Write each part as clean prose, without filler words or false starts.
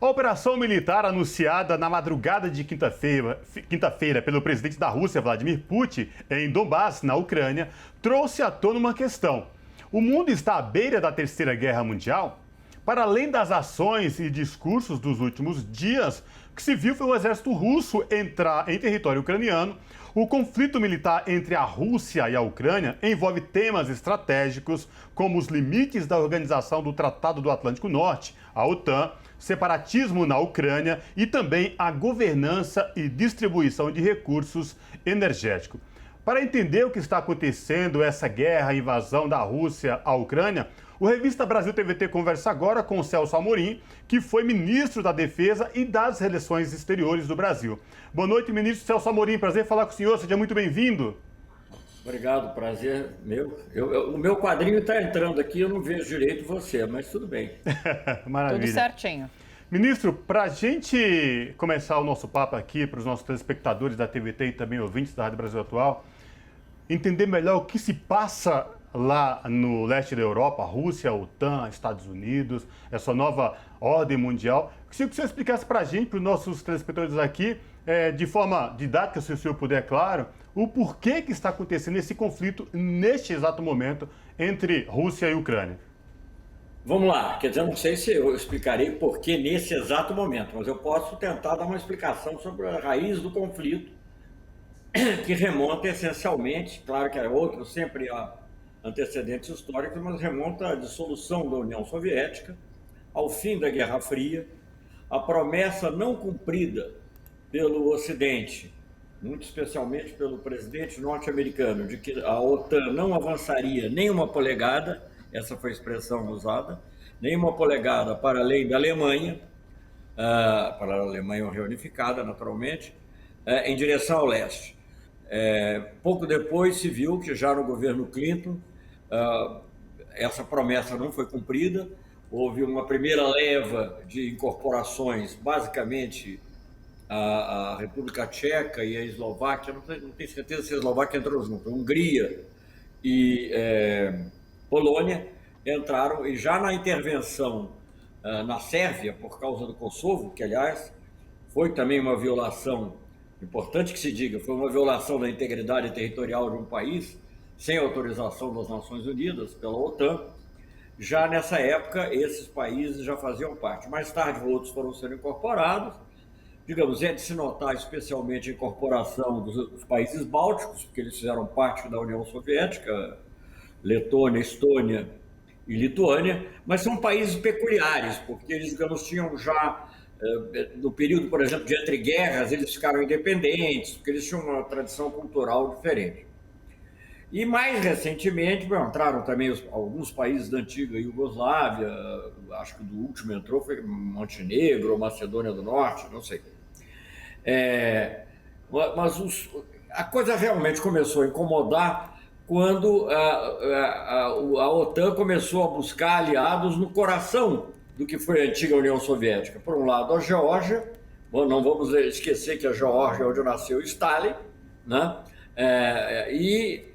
A operação militar anunciada na madrugada de quinta-feira pelo presidente da Rússia, Vladimir Putin, em Donbás, na Ucrânia, trouxe à tona uma questão. O mundo está à beira da Terceira Guerra Mundial? Para além das ações e discursos dos últimos dias, o que se viu foi o exército russo entrar em território ucraniano. O conflito militar entre a Rússia e a Ucrânia envolve temas estratégicos, como os limites da Organização do Tratado do Atlântico Norte, a OTAN, separatismo na Ucrânia e também a governança e distribuição de recursos energéticos. Para entender o que está acontecendo, essa guerra, a invasão da Rússia à Ucrânia, o Revista Brasil TVT conversa agora com o Celso Amorim, que foi ministro da Defesa e das Relações Exteriores do Brasil. Boa noite, ministro Celso Amorim. Prazer falar com o senhor. Seja muito bem-vindo. Obrigado, prazer meu. O meu quadrinho está entrando aqui, eu não vejo direito você, mas tudo bem. Maravilha. Tudo certinho. Ministro, para a gente começar o nosso papo aqui, para os nossos telespectadores da TVT e também ouvintes da Rádio Brasil Atual, entender melhor o que se passa lá no leste da Europa, Rússia, OTAN, Estados Unidos, essa nova ordem mundial. Queria que o senhor explicasse para a gente, para os nossos telespectadores aqui, de forma didática, se o senhor puder, claro, o porquê que está acontecendo esse conflito neste exato momento entre Rússia e Ucrânia. Vamos lá, quer dizer, eu não sei se eu explicarei por que nesse exato momento, mas eu posso tentar dar uma explicação sobre a raiz do conflito, que remonta essencialmente, claro que é outro, sempre há antecedentes históricos, mas remonta à dissolução da União Soviética, ao fim da Guerra Fria, a promessa não cumprida pelo Ocidente, muito especialmente pelo presidente norte-americano, de que a OTAN não avançaria nem uma polegada, essa foi a expressão usada, nem uma polegada para além da Alemanha, para a Alemanha reunificada, naturalmente, em direção ao leste. Pouco depois se viu que já no governo Clinton essa promessa não foi cumprida, houve uma primeira leva de incorporações, basicamente a República Tcheca e a Eslováquia, não tenho certeza se a Eslováquia entrou junto, a Hungria e Polônia entraram, e já na intervenção na Sérvia, por causa do Kosovo, que aliás foi também uma violação, importante que se diga, foi uma violação da integridade territorial de um país, sem autorização das Nações Unidas, pela OTAN. Já nessa época, esses países já faziam parte. Mais tarde, outros foram sendo incorporados. Digamos, é de se notar especialmente a incorporação dos países bálticos, porque eles fizeram parte da União Soviética, Letônia, Estônia e Lituânia, mas são países peculiares, porque eles, digamos, tinham já, no período, por exemplo, de entre guerras, eles ficaram independentes, porque eles tinham uma tradição cultural diferente. E mais recentemente entraram também alguns países da antiga Iugoslávia, acho que do último entrou foi Montenegro ou Macedônia do Norte, não sei. Mas a coisa realmente começou a incomodar quando a OTAN começou a buscar aliados no coração do que foi a antiga União Soviética. Por um lado, a Geórgia, não vamos esquecer que a Geórgia é onde nasceu Stalin, né? E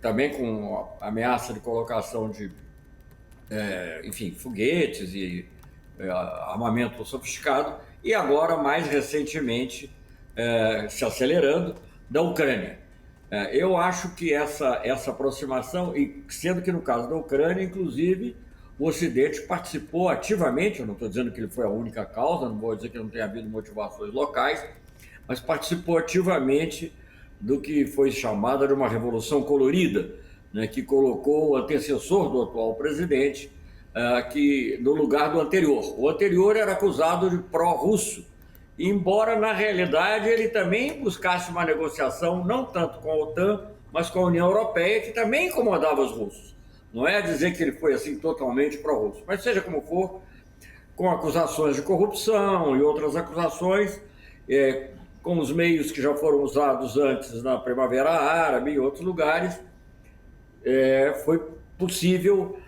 também com a ameaça de colocação de, foguetes e armamento sofisticado, e agora, mais recentemente, se acelerando, da Ucrânia. Eu acho que essa aproximação, e sendo que no caso da Ucrânia, inclusive, o Ocidente participou ativamente, eu não estou dizendo que ele foi a única causa, não vou dizer que não tenha havido motivações locais, mas participou ativamente do que foi chamada de uma revolução colorida, né, que colocou o antecessor do atual presidente que, no lugar do anterior. O anterior era acusado de pró-russo, embora na realidade ele também buscasse uma negociação não tanto com a OTAN, mas com a União Europeia, que também incomodava os russos. Não é dizer que ele foi assim totalmente pró-russo, mas seja como for, com acusações de corrupção e outras acusações, com os meios que já foram usados antes na Primavera Árabe e outros lugares, foi possível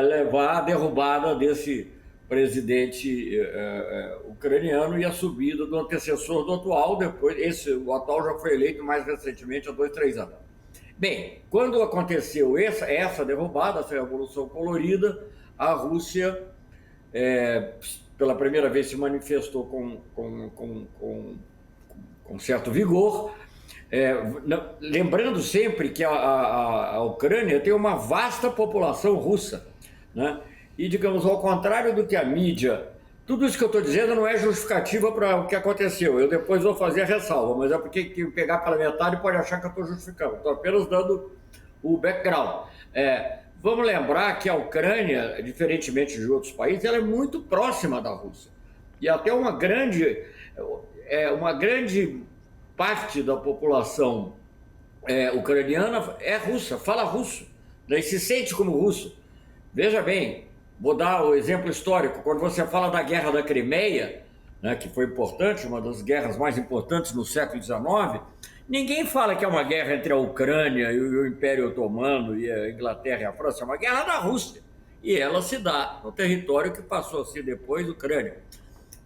levar à derrubada desse presidente ucraniano e a subida do antecessor do atual. Depois, o atual já foi eleito mais recentemente, há 2, 3 anos. Bem, quando aconteceu essa derrubada, essa revolução colorida, a Rússia pela primeira vez se manifestou com certo vigor. Lembrando sempre que a Ucrânia tem uma vasta população russa, né? E, digamos, ao contrário do que a mídia, tudo isso que eu estou dizendo não é justificativa para o que aconteceu. Eu depois vou fazer a ressalva, mas é porque quem pegar pela metade pode achar que eu estou justificando. Estou apenas dando o background. Vamos lembrar que a Ucrânia, diferentemente de outros países, ela é muito próxima da Rússia. E até uma grande parte da população ucraniana é russa, fala russo, né, e se sente como russo. Veja bem, vou dar o exemplo histórico. Quando você fala da Guerra da Crimeia, né, que foi importante, uma das guerras mais importantes no século XIX, ninguém fala que é uma guerra entre a Ucrânia e o Império Otomano e a Inglaterra e a França, é uma guerra da Rússia. E ela se dá no território que passou a ser depois Ucrânia.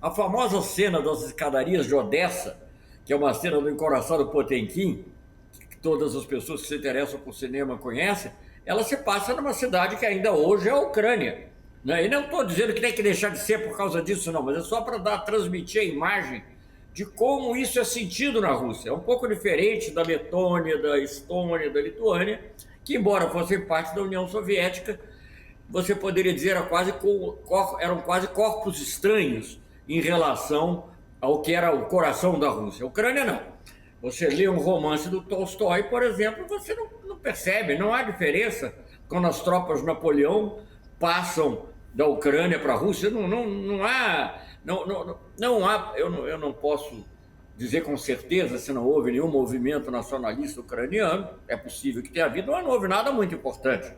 A famosa cena das escadarias de Odessa, que é uma cena do Encoraçado Potemkin, que todas as pessoas que se interessam por cinema conhecem, ela se passa numa cidade que ainda hoje é a Ucrânia, né? E não estou dizendo que tem que deixar de ser por causa disso, não, mas é só para transmitir a imagem de como isso é sentido na Rússia. É um pouco diferente da Letônia, da Estônia, da Lituânia, que, embora fossem parte da União Soviética, você poderia dizer eram quase corpos estranhos em relação ao que era o coração da Rússia. A Ucrânia não. Você lê um romance do Tolstói, por exemplo, você não percebe, não há diferença quando as tropas de Napoleão passam da Ucrânia para a Rússia. Não há, eu não posso dizer com certeza se não houve nenhum movimento nacionalista ucraniano, é possível que tenha havido, mas não houve nada muito importante.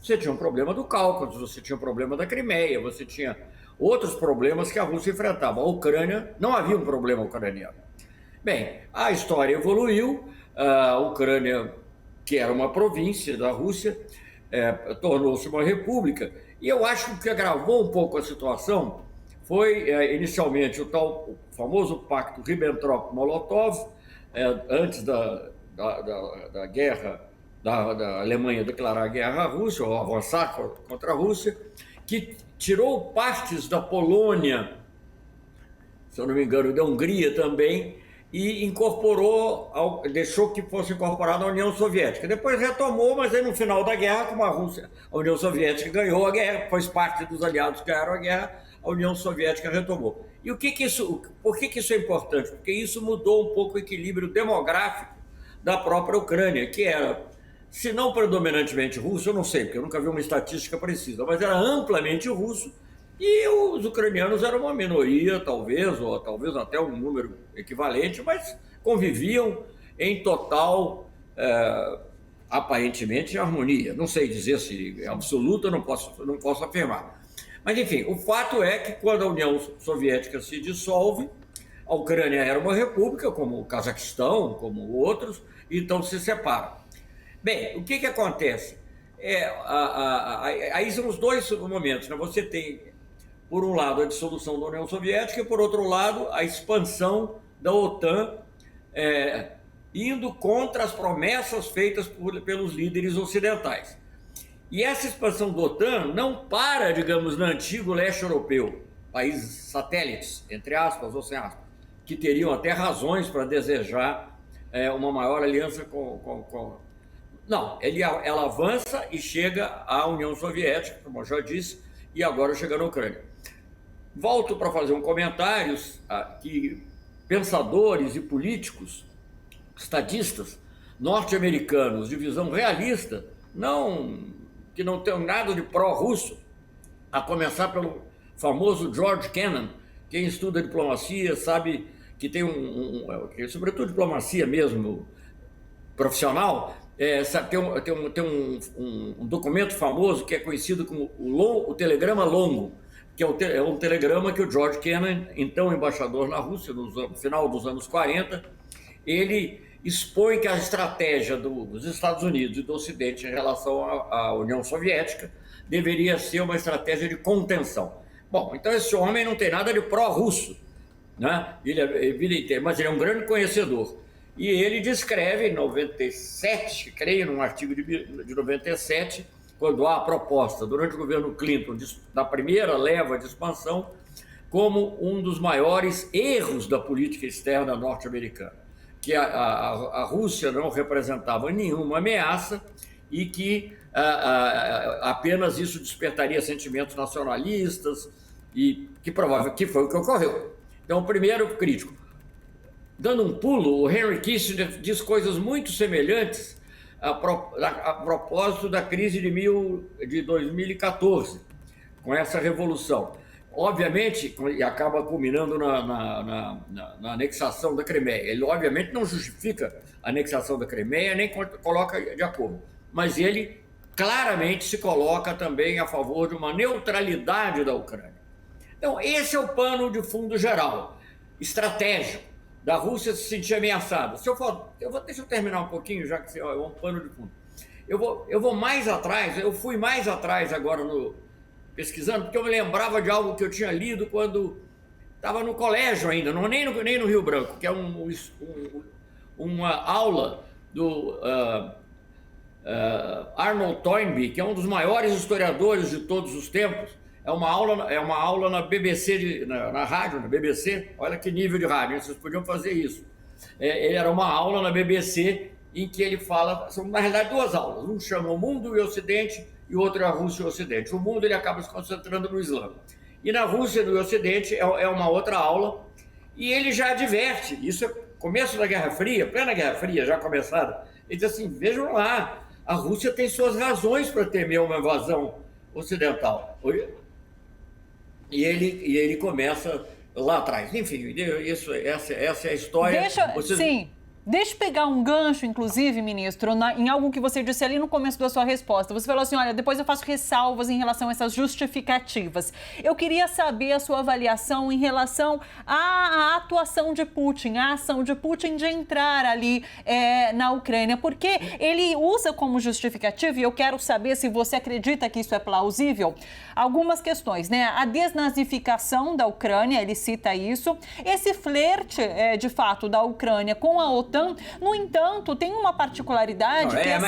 Você tinha um problema do Cáucaso, você tinha um problema da Crimeia, você tinha outros problemas que a Rússia enfrentava. A Ucrânia, não havia um problema ucraniano. Bem, a história evoluiu, a Ucrânia, que era uma província da Rússia, tornou-se uma república, e eu acho que o que agravou um pouco a situação foi, inicialmente, o famoso pacto Ribbentrop-Molotov, antes da guerra, da Alemanha declarar a guerra à Rússia, ou avançar contra a Rússia, que tirou partes da Polônia, se eu não me engano, da Hungria também, e deixou que fosse incorporado à União Soviética. Depois retomou, mas aí no final da guerra, como a União Soviética ganhou a guerra, fez parte dos aliados que ganharam a guerra, a União Soviética retomou. E por que isso é importante? Porque isso mudou um pouco o equilíbrio demográfico da própria Ucrânia, que era, se não predominantemente russo, eu não sei, porque eu nunca vi uma estatística precisa, mas era amplamente russo, e os ucranianos eram uma minoria, talvez, ou talvez até um número equivalente, mas conviviam em total, aparentemente, harmonia. Não sei dizer se é absoluta, não posso afirmar. Mas, enfim, o fato é que quando a União Soviética se dissolve, a Ucrânia era uma república, como o Cazaquistão, como outros, então se separam. Bem, o que acontece? Aí são os dois momentos, né? Você tem, por um lado, a dissolução da União Soviética e, por outro lado, a expansão da OTAN, indo contra as promessas feitas pelos líderes ocidentais. E essa expansão da OTAN não para, digamos, no antigo leste europeu, países satélites, entre aspas ou sem aspas, que teriam até razões para desejar uma maior aliança com... Não, ela avança e chega à União Soviética, como eu já disse, e agora chega na Ucrânia. Volto para fazer um comentário que pensadores e políticos, estadistas norte-americanos de visão realista, que não tem nada de pró-russo, a começar pelo famoso George Kennan. Quem estuda diplomacia sabe que tem sobretudo diplomacia mesmo, profissional, tem um documento famoso que é conhecido como o Telegrama Longo, que é um telegrama que o George Kennan, então embaixador na Rússia, no final dos anos 40, ele expõe que a estratégia dos Estados Unidos e do Ocidente em relação à União Soviética deveria ser uma estratégia de contenção. Bom, então esse homem não tem nada de pró-russo, né? Mas ele é um grande conhecedor. E ele descreve em 97, creio, num artigo de 97, quando há a proposta, durante o governo Clinton, da primeira leva de expansão, como um dos maiores erros da política externa norte-americana, que a Rússia não representava nenhuma ameaça e que apenas isso despertaria sentimentos nacionalistas, e que provável que foi o que ocorreu. Então, o primeiro crítico. Dando um pulo, o Henry Kissinger diz coisas muito semelhantes a propósito da crise de 2014, com essa revolução. Obviamente, e acaba culminando na anexação da Crimeia. Ele, obviamente, não justifica a anexação da Crimeia, nem coloca de acordo. Mas ele claramente se coloca também a favor de uma neutralidade da Ucrânia. Então, esse é o pano de fundo geral, estratégico, da Rússia se sentir ameaçada. Deixa eu terminar um pouquinho, já que é um pano de fundo. Eu vou mais atrás, eu fui mais atrás agora pesquisando, porque eu me lembrava de algo que eu tinha lido quando estava no colégio ainda, nem no Rio Branco, que é uma aula do Arnold Toynbee, que é um dos maiores historiadores de todos os tempos. É uma aula na BBC, na rádio, na BBC. Olha que nível de rádio, vocês podiam fazer isso. Era uma aula na BBC em que ele fala, são na realidade duas aulas. Um chama o mundo e o Ocidente e o outro é a Rússia e o Ocidente. O mundo ele acaba se concentrando no Islã. E na Rússia e no Ocidente é uma outra aula. E ele já adverte, isso é começo da Guerra Fria, plena Guerra Fria, já começada. Ele diz assim, vejam lá, a Rússia tem suas razões para temer uma invasão ocidental. E ele começa lá atrás. Enfim, essa é a história. Sim. Deixa eu pegar um gancho, inclusive, ministro, em algo que você disse ali no começo da sua resposta. Você falou assim, olha, depois eu faço ressalvas em relação a essas justificativas. Eu queria saber a sua avaliação em relação à atuação de Putin, a ação de Putin de entrar ali na Ucrânia, porque ele usa como justificativa, e eu quero saber se você acredita que isso é plausível, algumas questões, né? A desnazificação da Ucrânia, ele cita isso, esse flerte, de fato, da Ucrânia com a OTAN. No entanto, tem uma particularidade que é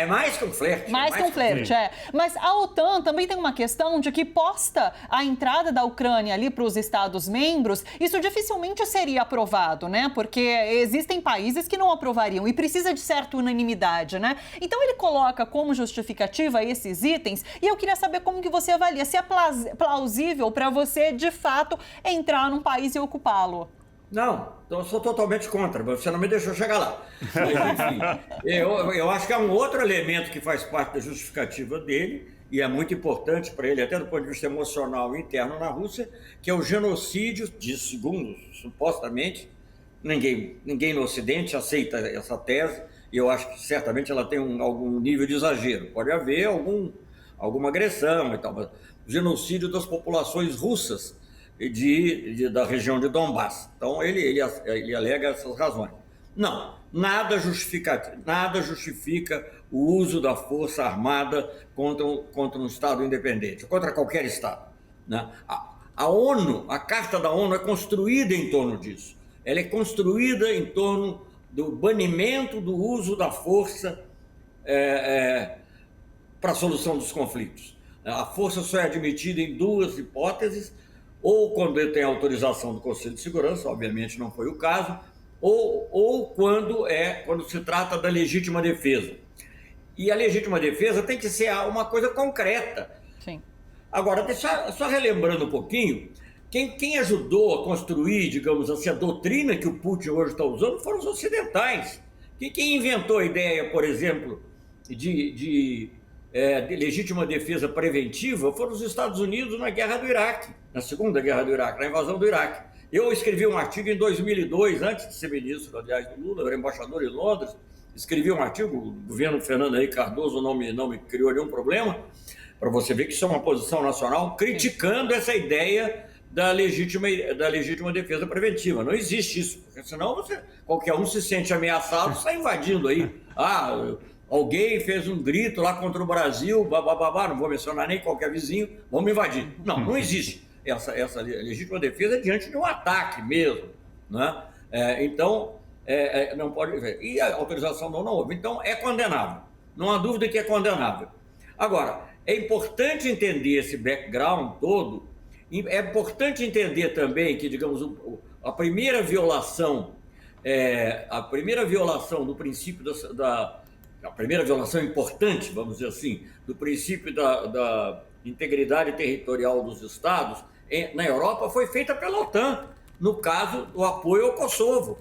mais que um flerte. Mais que um flerte, Mas a OTAN também tem uma questão de que, posta a entrada da Ucrânia ali para os Estados-membros, isso dificilmente seria aprovado, né? Porque existem países que não aprovariam e precisa de certa unanimidade, né? Então, ele coloca como justificativa esses itens e eu queria saber como que você avalia, se é plausível para você, de fato, entrar num país e ocupá-lo. Não, eu sou totalmente contra, mas você não me deixou chegar lá. Mas, enfim, eu acho que é um outro elemento que faz parte da justificativa dele, e é muito importante para ele, até do ponto de vista emocional interno na Rússia, que é o genocídio, segundo, supostamente, ninguém no Ocidente aceita essa tese, e eu acho que certamente ela tem algum nível de exagero. Pode haver alguma agressão e tal, mas o genocídio das populações russas, da região de Donbass. Então, ele alega essas razões. Não, nada justifica o uso da força armada contra um Estado independente, contra qualquer Estado, né? A ONU, a Carta da ONU é construída em torno disso. Ela é construída em torno do banimento do uso da força para a solução dos conflitos. A força só é admitida em duas hipóteses, ou quando ele tem autorização do Conselho de Segurança, obviamente não foi o caso, ou quando se trata da legítima defesa. E a legítima defesa tem que ser uma coisa concreta. Sim. Agora, só relembrando um pouquinho, quem ajudou a construir, digamos assim, a doutrina que o Putin hoje está usando foram os ocidentais. Quem inventou a ideia, por exemplo, de legítima defesa preventiva foram os Estados Unidos na Guerra do Iraque, na Segunda Guerra do Iraque, na invasão do Iraque. Eu escrevi um artigo em 2002, antes de ser ministro, aliás, do Lula, eu era embaixador em Londres, escrevi um artigo, o governo Fernando Henrique Cardoso não me criou nenhum problema, para você ver que isso é uma posição nacional, criticando essa ideia da legítima defesa preventiva. Não existe isso, porque senão qualquer um se sente ameaçado, sai invadindo aí. Alguém fez um grito lá contra o Brasil, não vou mencionar nem qualquer vizinho, vamos invadir. Não existe essa legítima defesa diante de um ataque mesmo, né? Então, não pode... E a autorização não houve. Então, é condenável. Não há dúvida que é condenável. Agora, é importante entender esse background todo É importante entender também que, digamos, a primeira violação do princípio a primeira violação importante, vamos dizer assim, do princípio da integridade territorial dos Estados na Europa foi feita pela OTAN, no caso do apoio ao Kosovo,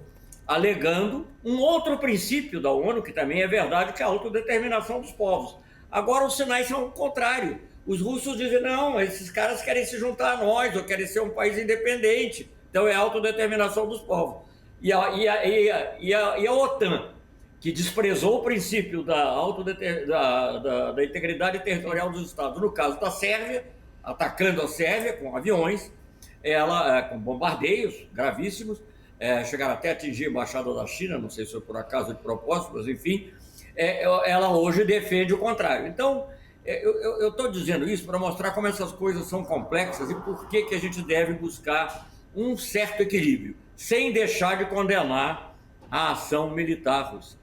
alegando um outro princípio da ONU, que também é verdade, que é a autodeterminação dos povos. Agora os sinais são o contrário. Os russos dizem, não, esses caras querem se juntar a nós, ou querem ser um país independente. Então é a autodeterminação dos povos. E a OTAN, que desprezou o princípio da integridade territorial dos Estados, no caso da Sérvia, atacando a Sérvia com aviões, com bombardeios gravíssimos, chegaram até a atingir a embaixada da China, não sei se foi por acaso ou de propósito, mas enfim, ela hoje defende o contrário. Então, eu estou dizendo isso para mostrar como essas coisas são complexas e por que a gente deve buscar um certo equilíbrio, sem deixar de condenar a ação militar russa.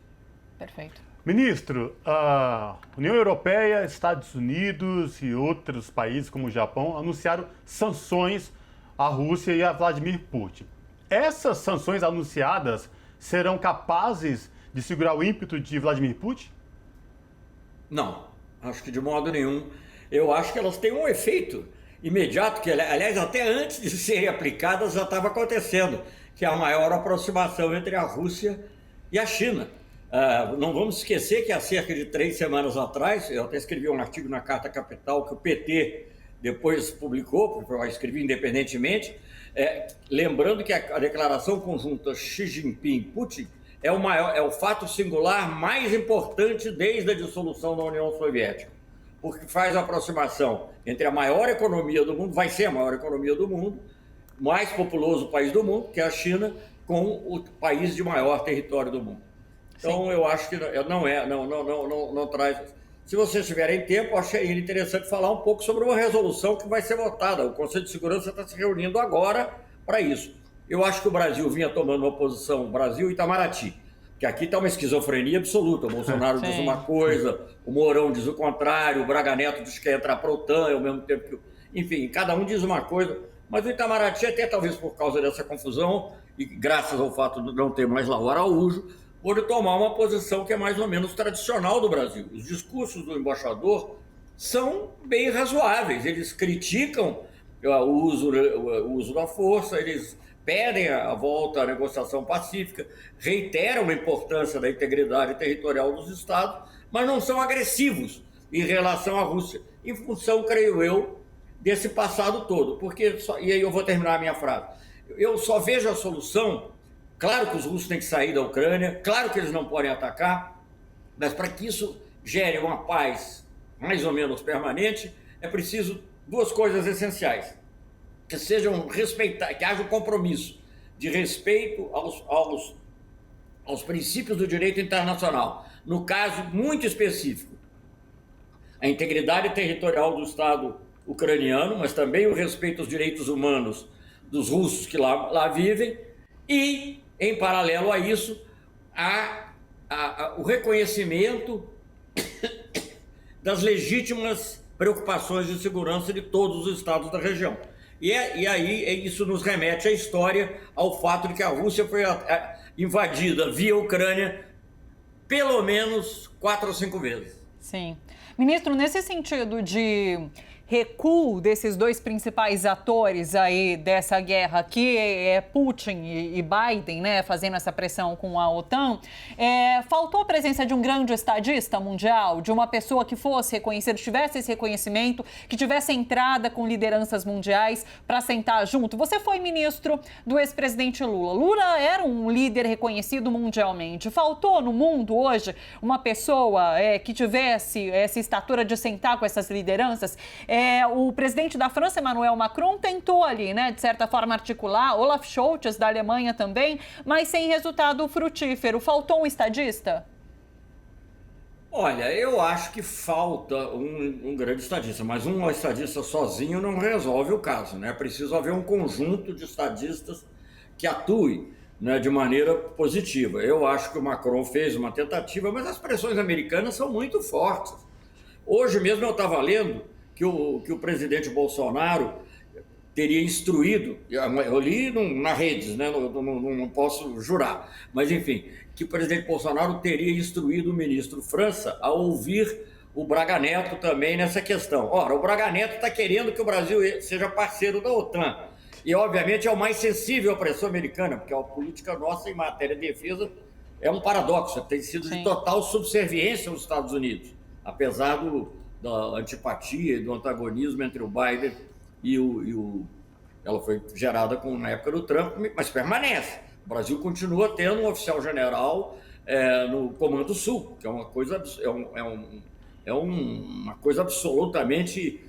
Perfeito. Ministro, a União Europeia, Estados Unidos e outros países como o Japão anunciaram sanções à Rússia e a Vladimir Putin. Essas sanções anunciadas serão capazes de segurar o ímpeto de Vladimir Putin? Não, acho que de modo nenhum. Eu acho que elas têm um efeito imediato, que aliás até antes de serem aplicadas já estava acontecendo, que é a maior aproximação entre a Rússia e a China. Não vamos esquecer que há cerca de 3 semanas atrás, eu até escrevi um artigo na Carta Capital que o PT depois publicou, porque eu escrevi independentemente, lembrando que a declaração conjunta Xi Jinping-Putin é o fato singular mais importante desde a dissolução da União Soviética, porque faz a aproximação entre a maior economia do mundo, vai ser a maior economia do mundo, mais populoso país do mundo, que é a China, com o país de maior território do mundo. Então, eu acho que não traz. Se vocês tiverem tempo, eu achei interessante falar um pouco sobre uma resolução que vai ser votada. O Conselho de Segurança está se reunindo agora para isso. Eu acho que o Brasil vinha tomando uma posição, Brasil e Itamaraty, que aqui está uma esquizofrenia absoluta. O Bolsonaro diz uma coisa, o Mourão diz o contrário, o Braga Neto diz que quer entrar para a OTAN, ao mesmo tempo que... Enfim, cada um diz uma coisa. Mas o Itamaraty, até talvez por causa dessa confusão, e graças ao fato de não ter mais lá o Araújo, pode tomar uma posição que é mais ou menos tradicional do Brasil. Os discursos do embaixador são bem razoáveis. Eles criticam o uso da força, eles pedem a volta à negociação pacífica, reiteram a importância da integridade territorial dos Estados, mas não são agressivos em relação à Rússia, em função, creio eu, desse passado todo. E aí eu vou terminar a minha frase. Eu só vejo a solução. Claro que os russos têm que sair da Ucrânia, claro que eles não podem atacar, mas para que isso gere uma paz mais ou menos permanente, é preciso 2 coisas essenciais. Que sejam que haja um compromisso de respeito aos princípios do direito internacional. No caso muito específico, a integridade territorial do Estado ucraniano, mas também o respeito aos direitos humanos dos russos que lá vivem, e, em paralelo a isso, o reconhecimento das legítimas preocupações de segurança de todos os estados da região. E aí isso nos remete à história, ao fato de que a Rússia foi invadida via Ucrânia pelo menos 4 ou 5 vezes. Sim. Ministro, nesse sentido de recuo desses 2 principais atores aí dessa guerra, que é Putin e Biden, né, fazendo essa pressão com a OTAN, faltou a presença de um grande estadista mundial, de uma pessoa que fosse reconhecida, tivesse esse reconhecimento, que tivesse entrada com lideranças mundiais para sentar junto. Você foi ministro do ex-presidente Lula. Lula era um líder reconhecido mundialmente. Faltou no mundo hoje uma pessoa que tivesse essa estatura de sentar com essas lideranças? O presidente da França, Emmanuel Macron, tentou ali, né, de certa forma articular, Olaf Scholz, da Alemanha também, mas sem resultado frutífero. Faltou um estadista? Olha, eu acho que falta um grande estadista, mas um estadista sozinho não resolve o caso, né? É preciso haver um conjunto de estadistas que atue, né, de maneira positiva. Eu acho que o Macron fez uma tentativa, mas as pressões americanas são muito fortes. Hoje mesmo eu estava lendo que o presidente Bolsonaro teria instruído, eu li na redes, né? Não posso jurar, mas enfim, que o presidente Bolsonaro teria instruído o ministro França a ouvir o Braga Neto também nessa questão. Ora, o Braga Neto está querendo que o Brasil seja parceiro da OTAN. E, obviamente, é o mais sensível à pressão americana, porque a política nossa em matéria de defesa é um paradoxo, tem sido de total subserviência aos Estados Unidos, apesar da antipatia e do antagonismo entre o Biden e ela foi gerada na época do Trump, mas permanece. O Brasil continua tendo um oficial general no Comando Sul, que é uma coisa, uma coisa absolutamente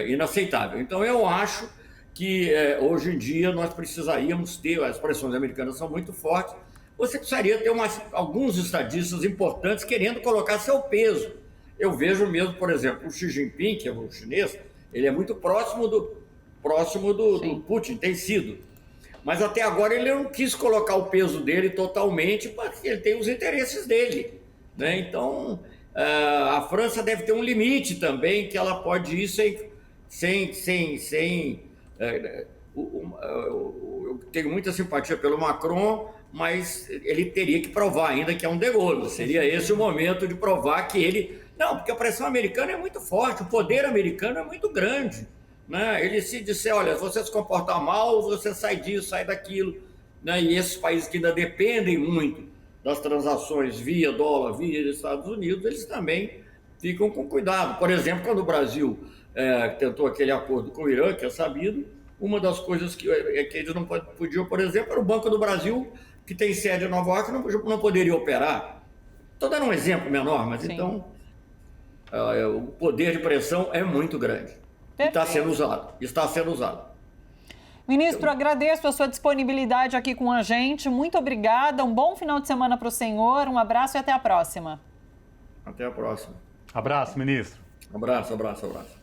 inaceitável. Então, eu acho que hoje em dia nós precisaríamos ter, as pressões americanas são muito fortes, você precisaria ter alguns estadistas importantes querendo colocar seu peso. Eu vejo mesmo, por exemplo, o Xi Jinping, que é o chinês, ele é muito próximo do Putin, tem sido. Mas até agora ele não quis colocar o peso dele totalmente, porque ele tem os interesses dele, né? Então, a França deve ter um limite também, que ela pode ir eu tenho muita simpatia pelo Macron, mas ele teria que provar ainda que é um de Gaulle. Seria esse o momento de provar que ele... Não, porque a pressão americana é muito forte, o poder americano é muito grande, né? Ele se disser, olha, se você se comportar mal, você sai disso, sai daquilo, né? E esses países que ainda dependem muito das transações via dólar, via Estados Unidos, eles também ficam com cuidado. Por exemplo, quando o Brasil tentou aquele acordo com o Irã, que é sabido, uma das coisas que eles não podiam, por exemplo, era o Banco do Brasil, que tem sede em Nova York, não poderia operar. Estou dando um exemplo menor, mas sim. Então, o poder de pressão é muito grande. E está sendo usado. Ministro, agradeço a sua disponibilidade aqui com a gente. Muito obrigada. Um bom final de semana para o senhor. Um abraço e até a próxima. Até a próxima. Abraço, ministro. Abraço.